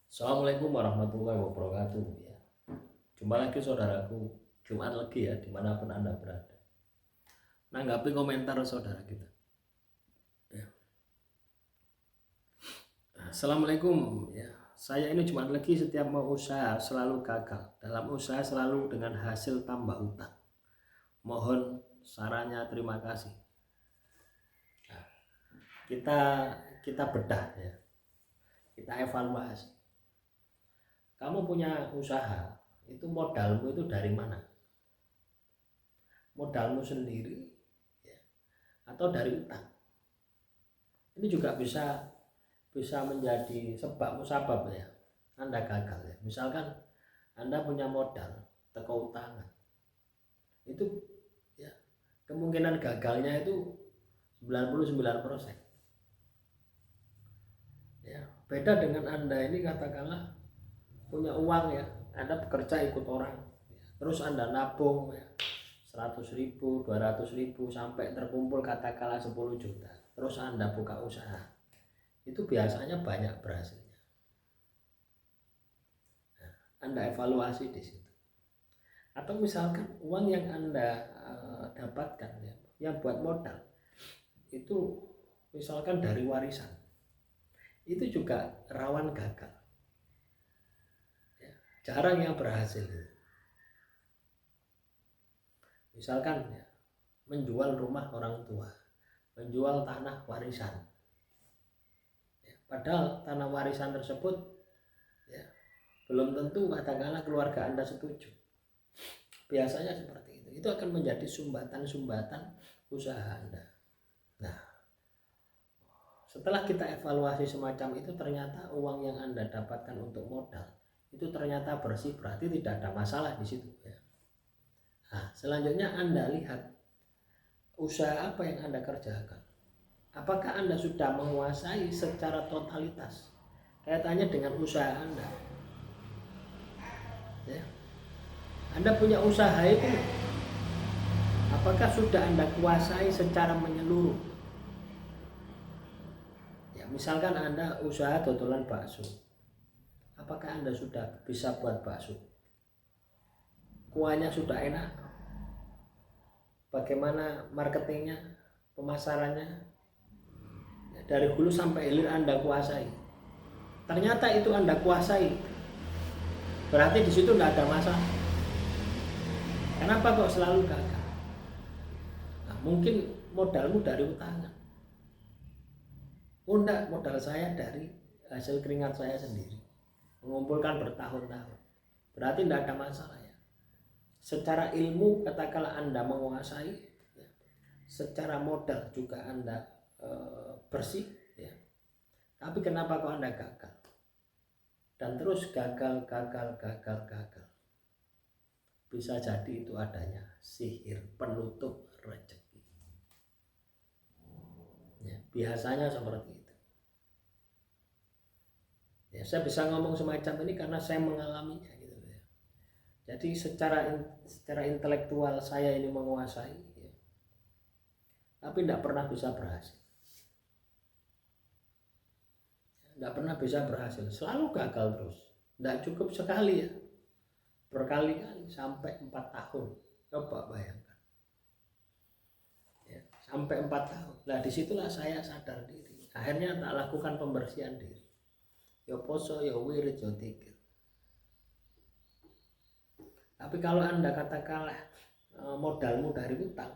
Assalamualaikum warahmatullahi wabarakatuh ya. Jumpa lagi saudaraku, Jumat lagi ya dimanapun Anda berada. Nanggapi komentar saudara kita ya. Assalamualaikum ya. Saya ini Jumat lagi, setiap mau usaha selalu gagal. Dalam usaha selalu dengan hasil tambah utang. Mohon sarannya, terima kasih. Nah, kita bedah ya. Kita evaluasi. Kamu punya usaha, itu modalmu itu dari mana? Modalmu sendiri ya, atau dari utang? Ini juga bisa menjadi sebab musabab ya, Anda gagal ya. Misalkan Anda punya modal teko utangan, itu ya kemungkinan gagalnya itu 99% ya. Beda dengan Anda ini katakanlah punya uang ya, Anda bekerja ikut orang ya, terus Anda nabung ya, 100.000, 200.000 sampai terkumpul katakanlah 10 juta, terus Anda buka usaha, itu biasanya banyak berhasilnya. Nah, Anda evaluasi di situ. Atau misalkan uang yang Anda dapatkan ya, yang buat modal itu misalkan dari warisan, itu juga rawan gagal ya, jarang yang berhasil. Misalkan ya, menjual rumah orang tua, menjual tanah warisan ya, padahal tanah warisan tersebut ya, belum tentu katakanlah keluarga Anda setuju. Biasanya seperti itu akan menjadi sumbatan-sumbatan usaha Anda. Nah, setelah kita evaluasi semacam itu, ternyata uang yang Anda dapatkan untuk modal itu ternyata bersih, berarti tidak ada masalah di situ ya. Nah, selanjutnya Anda lihat usaha apa yang Anda kerjakan. Apakah Anda sudah menguasai secara totalitas kaitannya dengan usaha Anda? Ya. Anda punya usaha itu, apakah sudah Anda kuasai secara menyeluruh? Ya, misalkan Anda usaha dodolan bakso, apakah Anda sudah bisa buat bakso? Kuahnya sudah enak? Bagaimana marketingnya, pemasarannya? Ya, dari hulu sampai hilir Anda kuasai. Ternyata itu Anda kuasai, berarti di situ tidak ada masalah. Kenapa kok selalu gagal? Nah, mungkin modalmu dari utangan. Oh enggak, modal saya dari hasil keringat saya sendiri, mengumpulkan bertahun-tahun. Berarti tidak ada masalah ya. Secara ilmu katakanlah Anda menguasai ya. Secara modal juga Anda bersih ya. Tapi kenapa kok Anda gagal? Dan terus gagal. Bisa jadi itu adanya sihir penutup rezeki ya, biasanya seperti itu ya. Saya bisa ngomong semacam ini karena saya mengalaminya gitu ya. Jadi secara intelektual saya ini menguasai ya, tapi tidak pernah bisa berhasil, tidak pernah bisa berhasil, selalu gagal terus. Tidak cukup sekali ya, berkali-kali sampai 4 tahun. Coba bayangkan ya, sampai 4 tahun. Nah disitulah saya sadar diri, akhirnya tak lakukan pembersihan diri, ya poso, ya wirid, ya tikir. Tapi kalau Anda katakanlah modalmu dari utang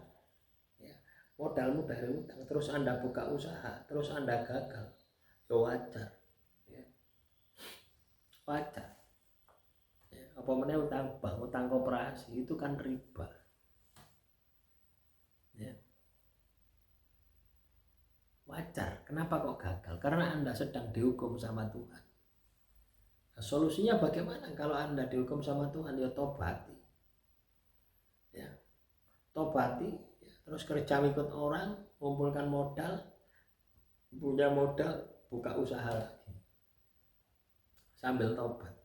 ya, modalmu dari utang, terus Anda buka usaha, terus Anda gagal, ya wajar ya, wajar ya. Apa meneh utang bank, utang koperasi itu kan riba ya, wajar. Kenapa kok gagal? Karena Anda sedang dihukum sama Tuhan. Nah, solusinya bagaimana kalau Anda dihukum sama Tuhan? Ya tobati ya, tobati ya. Terus kerja ikut orang, kumpulkan modal, punya modal, buka usaha lagi sambil tobat.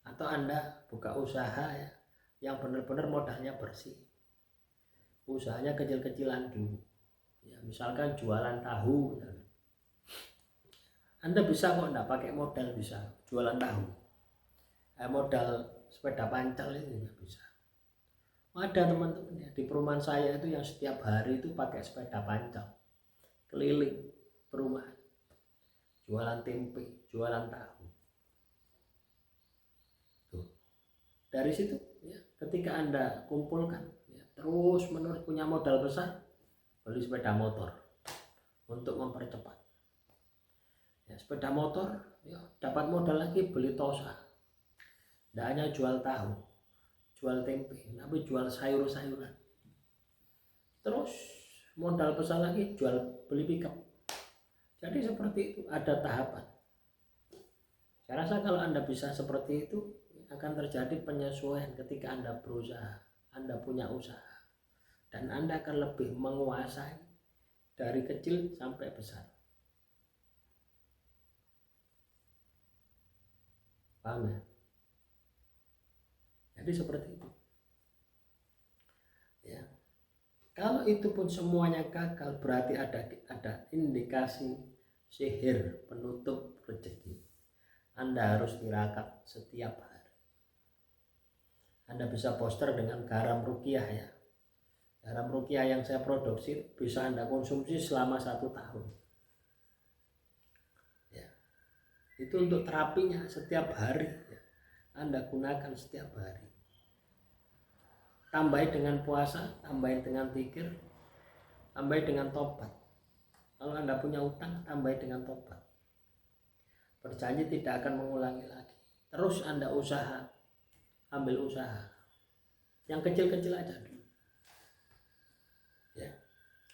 Atau Anda buka usaha ya, yang benar-benar modalnya bersih, usahanya kecil-kecilan dulu ya, misalkan jualan tahu misalkan. Anda bisa kok enggak pakai modal, bisa jualan tahu. Modal sepeda pancal itu nggak bisa. Ada teman-teman ya, di perumahan saya itu yang setiap hari itu pakai sepeda pancal keliling perumahan, jualan tempe, jualan tahu. Tuh. Dari situ ya, ketika Anda kumpulkan ya, terus menerus punya modal besar, beli sepeda motor untuk mempercepat. Ya, sepeda motor ya, dapat modal lagi beli tosa. Tidak hanya jual tahu, jual tempe, tapi jual sayur-sayuran. Terus modal besar lagi jual beli pickup. Jadi seperti itu, ada tahapan. Saya rasa kalau Anda bisa seperti itu, akan terjadi penyesuaian ketika Anda berusaha, Anda punya usaha, dan Anda akan lebih menguasai dari kecil sampai besar. Paham ya? Jadi seperti itu ya. Kalau itu pun semuanya gagal, berarti ada indikasi sihir penutup rezeki. Anda harus tirakat setiap hari. Anda bisa poster dengan garam rukiah ya. Garam rukiah yang saya produksi bisa Anda konsumsi selama 1 tahun ya. Itu untuk terapinya setiap hari ya. Anda gunakan setiap hari. Tambahin dengan puasa, tambahin dengan zikir, tambahin dengan tobat. Kalau Anda punya utang, tambahin dengan tobat. Berjanji tidak akan mengulangi lagi. Terus Anda usaha, ambil usaha. Yang kecil-kecil aja dulu. Ya.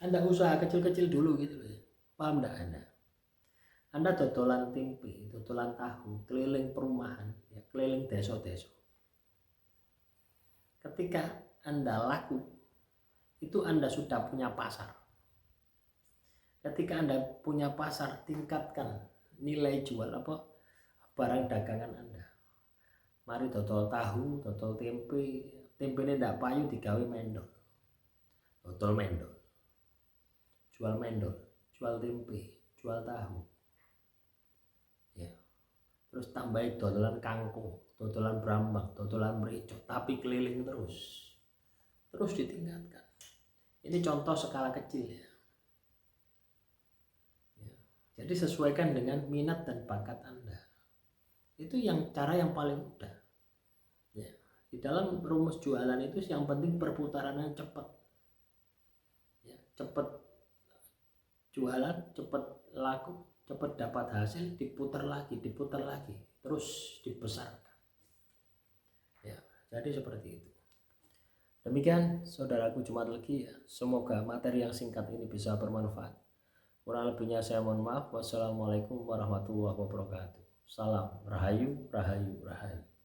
Anda usaha kecil-kecil dulu gitu ya. Paham enggak Anda? Anda dodolan tempe, dodolan tahu, keliling perumahan, ya, keliling desa-desa. Ketika Anda laku, itu Anda sudah punya pasar. Ketika Anda punya pasar, tingkatkan nilai jual barang dagangan Anda. Mari dodol tahu, dodol tempe, tempe ini tidak payu digawe mendol, dodol mendol, jual mendol, jual tempe, jual tahu. Ya. Terus tambahin dodolan kangkung, dodolan brambang, dodolan merica, tapi keliling terus ditingkatkan. Ini contoh skala kecil ya. Jadi sesuaikan dengan minat dan bakat Anda. Itu cara yang paling mudah ya. Di dalam rumus jualan itu yang penting perputarannya cepat ya. Cepat jualan, cepat laku, cepat dapat hasil, diputar lagi, terus dibesarkan ya. Jadi seperti itu. Demikian saudaraku Jumat Legi ya. Semoga materi yang singkat ini bisa bermanfaat. Kurang lebihnya saya mohon maaf. Wassalamualaikum warahmatullahi wabarakatuh. Salam Rahayu, Rahayu, Rahayu.